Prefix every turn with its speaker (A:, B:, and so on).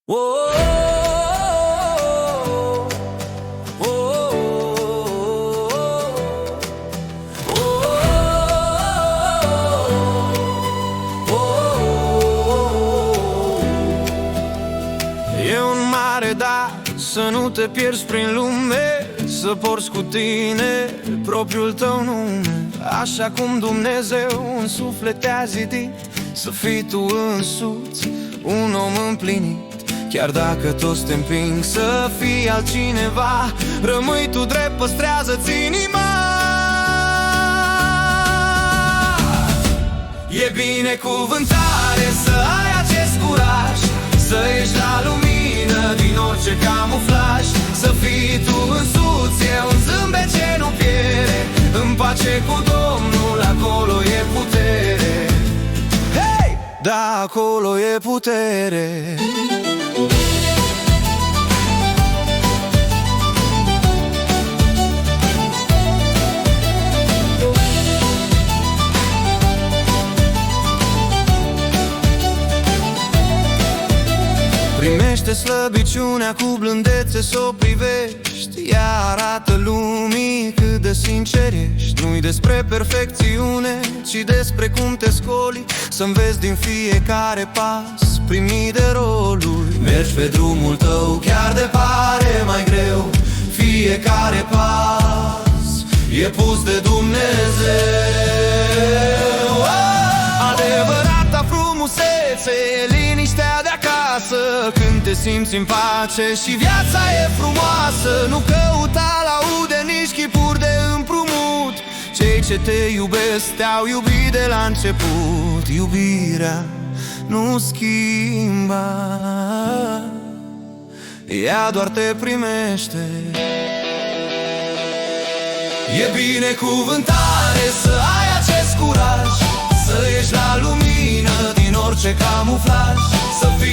A: E un mare da să nu te pierzi prin lume, să porți cu tine propriul tău nume. Așa cum Dumnezeu un suflet te-a zidit, să fii tu însuți un om împlinit. Chiar dacă toți te împing să fii altcineva, rămâi tu drept, păstrează-ți inima. E binecuvântare să ai acest curaj, să ieși la lumină din orice camuflaj. Să fii tu însuți, e un zâmbet ce nu pierde. În pace cu Domnul, acolo e putere. Hei! Da, acolo e putere. Primește slăbiciunea cu blândețe, s-o privești. Ea arată lumii cât de sincer ești. Nu-i despre perfecțiune, ci despre cum te scoli. Să înveți din fiecare pas prin mii de roluri. Mergi pe drumul tău chiar de pare mai greu. Fiecare pas e pus de Dumnezeu. Adevărata frumusețe e liniștea de acasă, când te simți în pace și viața e frumoasă. Nu căuta laude, nici chipuri de împrumut. Cei ce te iubesc te-au iubit de la început. Iubirea nu schimba, ea doar te primește. E binecuvântare să ai acest curaj, să ieși la lumină din orice camuflaj. Să fii